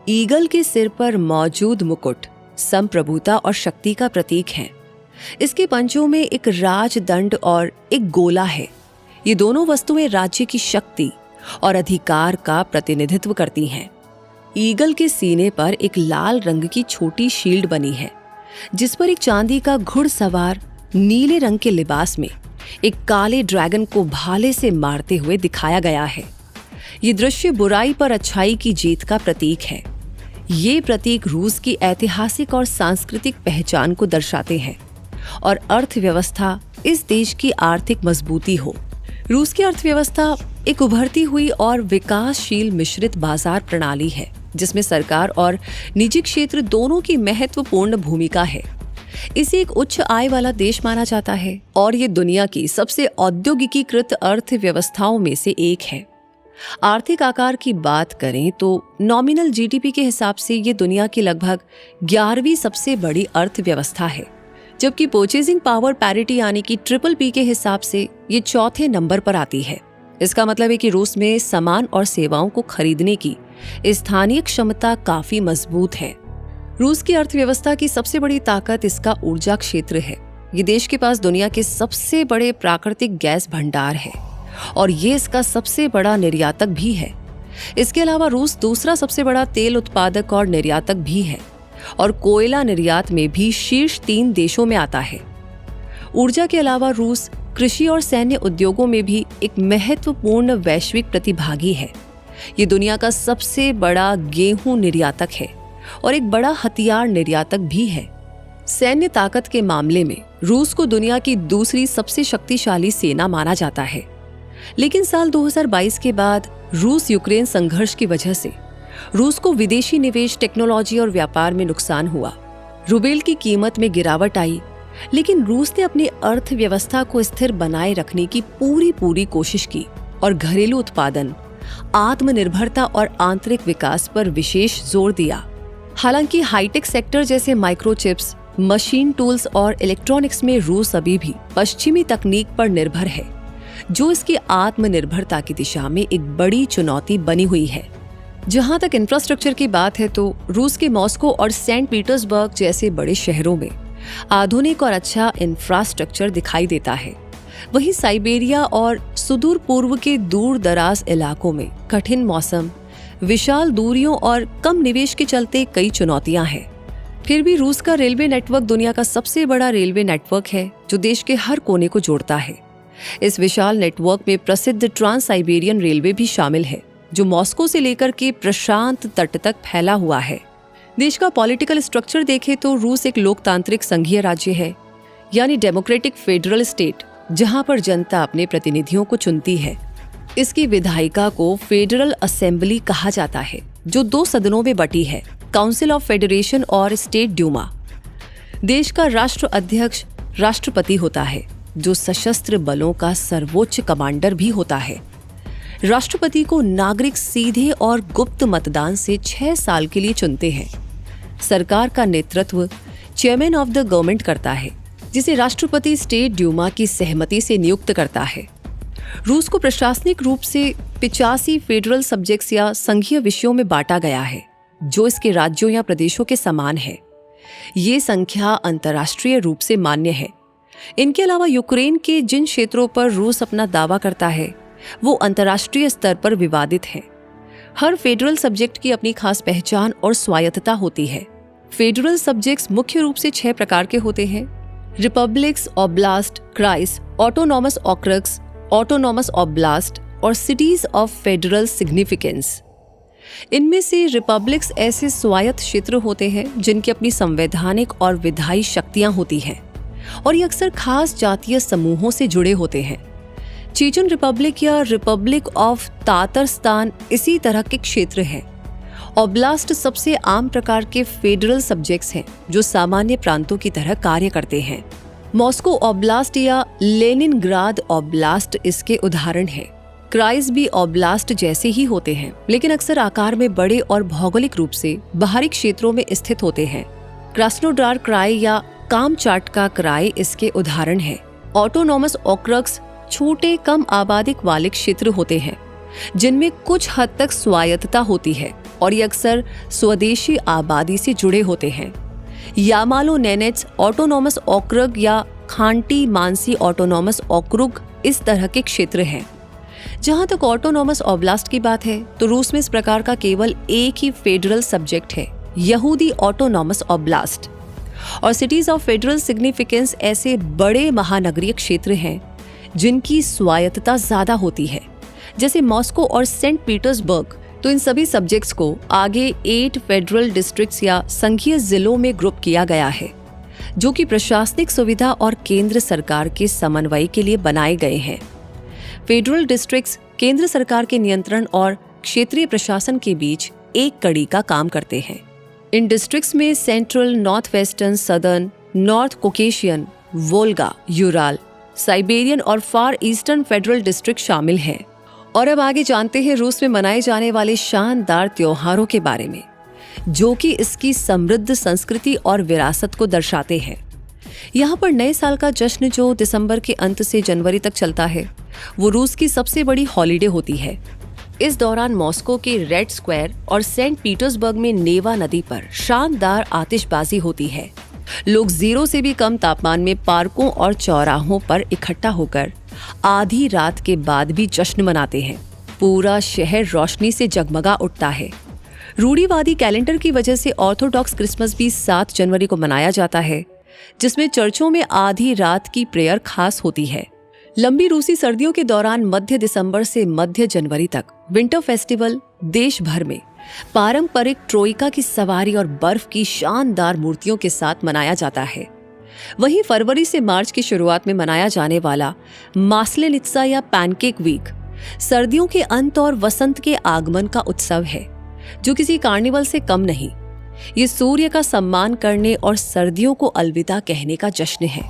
ईगल के सिर पर मौजूद मुकुट संप्रभुता और शक्ति का प्रतीक है। इसके पंजों में एक राजदंड और एक गोला है। ये दोनों वस्तुएं राज्य की शक्ति और अधिकार का प्रतिनिधित्व करती हैं। ईगल के सीने पर एक लाल रंग की छोटी शील्ड बनी है, जिस पर एक चांदी का घुड़सवार नीले रंग के लिबास में एक काले ड्रैगन को भाले से मारते हुए दिखाया गया है। ये दृश्य बुराई पर अच्छाई की जीत का प्रतीक है। ये प्रतीक रूस की ऐतिहासिक और सांस्कृतिक पहचान को दर्शाते हैं और अर्थव्यवस्था इस देश की आर्थिक मजबूती हो। रूस की अर्थव्यवस्था एक उभरती हुई और विकासशील मिश्रित बाजार प्रणाली है, जिसमें सरकार और निजी क्षेत्र दोनों की महत्वपूर्ण भूमिका है। इसे एक उच्च आय वाला देश माना जाता है और ये दुनिया की सबसे औद्योगिकीकृत अर्थव्यवस्थाओं में से एक है। आर्थिक आकार की बात करें तो नॉमिनल जीडीपी के हिसाब से ये दुनिया की लगभग 11वीं सबसे बड़ी अर्थव्यवस्था है, जबकि परचेजिंग पावर पैरिटी यानी कि PPP के हिसाब से ये चौथे नंबर पर आती है। इसका मतलब है कि रूस में सामान और सेवाओं को खरीदने की स्थानीय क्षमता काफी मजबूत है। रूस की अर्थव्यवस्था की सबसे बड़ी ताकत इसका ऊर्जा क्षेत्र है। ये देश के पास दुनिया के सबसे बड़े प्राकृतिक गैस भंडार है और ये इसका सबसे बड़ा निर्यातक भी है। इसके अलावा रूस दूसरा सबसे बड़ा तेल उत्पादक और निर्यातक भी है और कोयला निर्यात में भी शीर्ष 3 देशों में आता है। ऊर्जा के अलावा रूस कृषि और सैन्य उद्योगों में भी एक महत्वपूर्ण वैश्विक प्रतिभागी है। ये दुनिया का सबसे बड़ा गेहूं निर्यातक है और एक बड़ा हथियार निर्यातक भी है। सैन्य ताकत के मामले में रूस को दुनिया की दूसरी सबसे शक्तिशाली सेना माना जाता है। लेकिन साल 2022 के बाद रूस यूक्रेन संघर्ष की वजह से रूस को विदेशी निवेश, टेक्नोलॉजी और व्यापार में नुकसान हुआ। रूबेल की कीमत में गिरावट आई, लेकिन रूस ने अपनी अर्थव्यवस्था को स्थिर बनाए रखने की पूरी कोशिश की और घरेलू उत्पादन, आत्मनिर्भरता और आंतरिक विकास पर विशेष जोर दिया। हालांकि हाईटेक सेक्टर जैसे माइक्रोचिप्स, मशीन टूल्स और इलेक्ट्रॉनिक्स में रूस अभी भी पश्चिमी तकनीक पर निर्भर है, जो इसकी आत्मनिर्भरता की दिशा में एक बड़ी चुनौती बनी हुई है। जहां तक इंफ्रास्ट्रक्चर की बात है तो रूस के मॉस्को और सेंट पीटर्सबर्ग जैसे बड़े शहरों में आधुनिक और अच्छा इंफ्रास्ट्रक्चर दिखाई देता है। वहीं साइबेरिया और सुदूर पूर्व के दूर दराज इलाकों में कठिन मौसम, विशाल दूरियों और कम निवेश के चलते कई चुनौतियां हैं। फिर भी रूस का रेलवे नेटवर्क दुनिया का सबसे बड़ा रेलवे नेटवर्क है, जो देश के हर कोने को जोड़ता है। इस विशाल नेटवर्क में प्रसिद्ध ट्रांस साइबेरियन रेलवे भी शामिल है, जो मॉस्को से लेकर के प्रशांत तट तक फैला हुआ है। देश का पॉलिटिकल स्ट्रक्चर देखें तो रूस एक लोकतांत्रिक संघीय राज्य है, यानी डेमोक्रेटिक फेडरल स्टेट, जहां पर जनता अपने प्रतिनिधियों को चुनती है। इसकी विधायिका को फेडरल असेंबली कहा जाता है, जो 2 सदनों में बटी है, काउंसिल ऑफ फेडरेशन और स्टेट ड्यूमा। देश का राष्ट्र अध्यक्ष राष्ट्रपति होता है, जो सशस्त्र बलों का सर्वोच्च कमांडर भी होता है। राष्ट्रपति को नागरिक सीधे और गुप्त मतदान से 6 साल के लिए चुनते हैं। सरकार का नेतृत्व चेयरमैन ऑफ द गवर्नमेंट करता है, जिसे राष्ट्रपति स्टेट ड्यूमा की सहमति से नियुक्त करता है। रूस को प्रशासनिक रूप से 85 फेडरल सब्जेक्ट्स या संघीय विषयों में बांटा गया है, जो इसके राज्यों या प्रदेशों के समान है। ये संख्या अंतर्राष्ट्रीय रूप से मान्य है। इनके अलावा यूक्रेन के जिन क्षेत्रों पर रूस अपना दावा करता है, वो अंतर्राष्ट्रीय स्तर पर विवादित है। हर फेडरल सब्जेक्ट की अपनी खास पहचान और स्वायत्तता होती है। फेडरल सब्जेक्ट्स मुख्य रूप से 6 प्रकार के होते हैं: रिपब्लिक्स, ऑब्लास्ट, क्राइस, ऑटोनॉमस ऑक्रग्स, ऑटोनॉमस ऑब्लास्ट और सिटीज ऑफ फेडरल सिग्निफिकेंस। इनमें से रिपब्लिक्स ऐसे स्वायत्त क्षेत्र होते हैं जिनकी अपनी संवैधानिक और विधायी शक्तियां होती हैं, और ये अक्सर खास जातीय समूहों से जुड़े होते हैं। चेचन रिपब्लिक या रिपब्लिक ऑफ तातरस्तान इसी तरह के क्षेत्र हैं। ऑब्लास्ट सबसे आम प्रकार के फेडरल सब्जेक्ट्स हैं, जो सामान्य प्रांतों की तरह कार्य करते हैं। मॉस्को ऑब्लास्ट या लेनिनग्राद ऑब्लास्ट इसके उदाहरण है। क्राइस भी ऑब्लास्ट जैसे ही होते हैं, लेकिन अक्सर आकार में बड़े और भौगोलिक रूप से बाहरी क्षेत्रों में स्थित होते हैं। क्रास्नोडार क्राई या कामचाटका क्राई इसके उदाहरण है। ऑटोनॉमस ऑक्रग्स छोटे कम आबादी वाले क्षेत्र होते हैं, जिनमें कुछ हद तक स्वायत्तता होती है, और ये अक्सर स्वदेशी आबादी से जुड़े होते हैं। यामालो नेनेट्स ऑटोनॉमस ऑक्रग या खांटी मानसी ऑटोनॉमस ऑक्रुग इस तरह के क्षेत्र हैं। जहां तक ऑटोनॉमस ऑब्लास्ट की बात है, तो रूस में इस प्रकार का केवल एक ही फेडरल सब्जेक्ट है, यहूदी ऑटोनॉमस ऑब्लास्ट। और सिटीज ऑफ फेडरल सिग्निफिकेंस ऐसे बड़े महानगरीय क्षेत्र हैं जिनकी स्वायत्तता ज्यादा होती है, जैसे मॉस्को और सेंट पीटर्सबर्ग। तो इन सभी सब्जेक्ट्स को आगे 8 फेडरल डिस्ट्रिक्ट्स या संघीय जिलों में ग्रुप किया गया है, जो कि प्रशासनिक सुविधा और केंद्र सरकार के समन्वय के लिए बनाए गए हैं। फेडरल डिस्ट्रिक्ट्स केंद्र सरकार के नियंत्रण और क्षेत्रीय प्रशासन के बीच एक कड़ी का काम करते हैं। इन डिस्ट्रिक्ट्स में central, north western, southern, north Caucasian, Volga, Ural, Siberian और फार ईस्टर्न फेडरल डिस्ट्रिक्ट शामिल हैं। और अब आगे जानते हैं रूस में मनाए जाने वाले शानदार त्योहारों के बारे में, जो कि इसकी समृद्ध संस्कृति और विरासत को दर्शाते हैं। यहाँ पर नए साल का जश्न, जो दिसंबर के अंत से जनवरी तक चलता है, वो रूस की सबसे बड़ी हॉलिडे होती है। इस दौरान मॉस्को के रेड स्क्वायर और सेंट पीटर्सबर्ग में नेवा नदी पर शानदार आतिशबाजी होती है। लोग 0 से भी कम तापमान में पार्कों और चौराहों पर इकट्ठा होकर आधी रात के बाद भी जश्न मनाते हैं। पूरा शहर रोशनी से जगमगा उठता है। रूढ़िवादी कैलेंडर की वजह से ऑर्थोडॉक्स क्रिसमस भी 7 जनवरी को मनाया जाता है, जिसमें चर्चों में आधी रात की प्रेयर खास होती है। लंबी रूसी सर्दियों के दौरान मध्य दिसंबर से मध्य जनवरी तक विंटर फेस्टिवल देश भर में पारंपरिक ट्रोइका की सवारी और बर्फ की शानदार मूर्तियों के साथ मनाया जाता है। वहीं फरवरी से मार्च की शुरुआत में मनाया जाने वाला मास्लेनित्सा या पैनकेक वीक सर्दियों के अंत और वसंत के आगमन का उत्सव है, जो किसी कार्निवल से कम नहीं। ये सूर्य का सम्मान करने और सर्दियों को अलविदा कहने का जश्न है,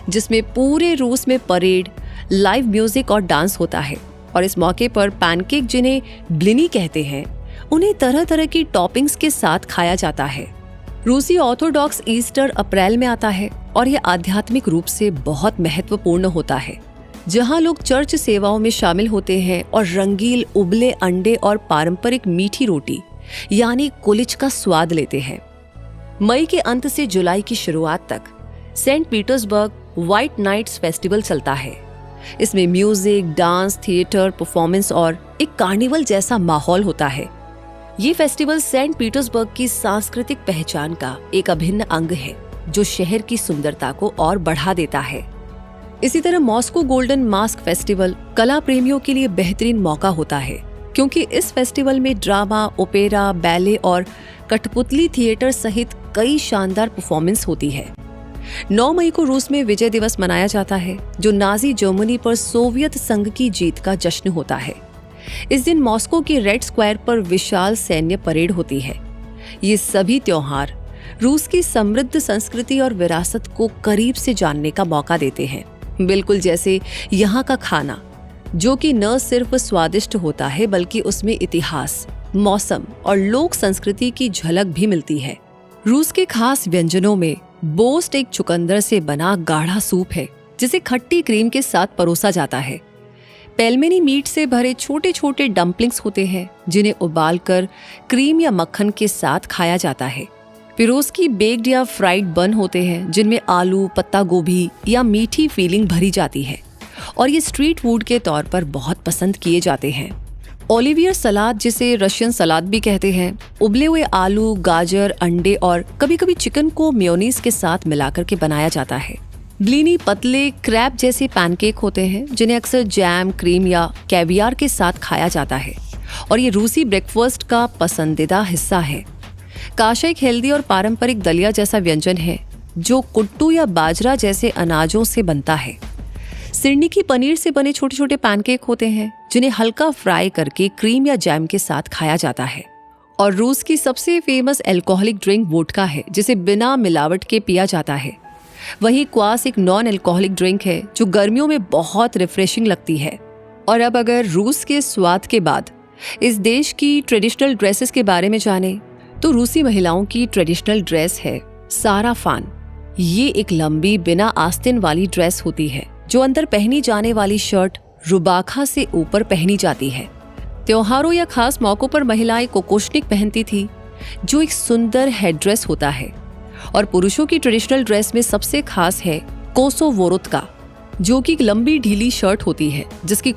जिसमें पूरे रूस में परेड, लाइव म्यूजिक और डांस होता है। और इस मौके पर पैनकेक, जिन्हें ब्लिनी कहते हैं, उन्हें तरह तरह की टॉपिंग्स के साथ खाया जाता है। रूसी ऑर्थोडॉक्स ईस्टर अप्रैल में आता है और यह आध्यात्मिक रूप से बहुत महत्वपूर्ण होता है, जहां लोग चर्च सेवाओं में शामिल होते हैं और रंगील उबले अंडे और पारंपरिक मीठी रोटी यानी कुलिच का स्वाद लेते हैं। मई के अंत से जुलाई की शुरुआत तक Saint Petersburg White Nights festival चलता है। इसमें म्यूजिक, डांस, थिएटर, परफॉर्मेंस और एक कार्निवल जैसा माहौल होता है। ये फेस्टिवल सेंट पीटर्सबर्ग की सांस्कृतिक पहचान का एक अभिन्न अंग है, जो शहर की सुंदरता को और बढ़ा देता है। इसी तरह मॉस्को गोल्डन मास्क फेस्टिवल कला प्रेमियों के लिए बेहतरीन मौका होता है, क्योंकि इस फेस्टिवल में ड्रामा, ओपेरा, बैले और कठपुतली थिएटर सहित कई शानदार परफॉर्मेंस होती है। 9 मई को रूस में विजय दिवस मनाया जाता है, जो नाजी जर्मनी पर सोवियत संघ की जीत का जश्न होता है। इस दिन मॉस्को के रेड स्क्वायर पर विशाल सैन्य परेड होती है। ये सभी त्योहार रूस की समृद्ध संस्कृति और विरासत को करीब से जानने का मौका देते हैं, बिल्कुल जैसे यहाँ का खाना, जो कि न सिर्फ स्वादिष्ट होता है बल्कि उसमें इतिहास, मौसम और लोक संस्कृति की झलक भी मिलती है। रूस के खास व्यंजनों में बोस्ट एक चुकंदर से बना गाढ़ा सूप है, जिसे खट्टी क्रीम के साथ परोसा जाता है। पेलमेनी मीट से भरे छोटे छोटे डम्पलिंग्स होते हैं, जिन्हें उबालकर क्रीम या मक्खन के साथ खाया जाता है। पिरोस्की बेक्ड या फ्राइड बन होते हैं, जिनमें आलू, पत्ता गोभी या मीठी फीलिंग भरी जाती है, और ये स्ट्रीट फूड के तौर पर बहुत पसंद किए जाते हैं। ओलिवियर सलाद, जिसे रशियन सलाद भी कहते हैं, उबले हुए आलू, गाजर, अंडे और कभी कभी चिकन को मेयोनीज के साथ मिलाकर के बनाया जाता है। ब्लिनी पतले क्रैब जैसे पैनकेक होते हैं, जिन्हें अक्सर जैम, क्रीम या कैवियार के साथ खाया जाता है, और ये रूसी ब्रेकफास्ट का पसंदीदा हिस्सा है। काशा एक हेल्दी और पारंपरिक दलिया जैसा व्यंजन है, जो कुट्टू या बाजरा जैसे अनाजों से बनता है। सिरनी की पनीर से बने छोटे छोटे पैनकेक होते हैं, जिन्हें हल्का फ्राई करके क्रीम या जैम के साथ खाया जाता है। और रूस की सबसे फेमस अल्कोहलिक ड्रिंक वोडका है, जिसे बिना मिलावट के पिया जाता है। वहीं क्वास एक नॉन अल्कोहलिक ड्रिंक है, जो गर्मियों में बहुत रिफ्रेशिंग लगती है। और अब अगर रूस के स्वाद के बाद इस देश की ट्रेडिशनल ड्रेसेस के बारे में जाने, तो रूसी महिलाओं की ट्रेडिशनल ड्रेस है साराफान। ये एक लंबी बिना आस्तीन वाली ड्रेस होती है, जो अंदर पहनी जाने वाली शर्ट रुबाखा से ऊपर पहनी जाती है। त्योहारों या खास मौकों पर महिलाएं कोकोशनिक पहनती थी, जो एक सुंदर हेडड्रेस होता है। और पुरुषों की ट्रेडिशनल ड्रेस में सबसे खास है कोसोवोरोत्का, जो कि एक लंबी ढीली शर्ट होती है, जिसकी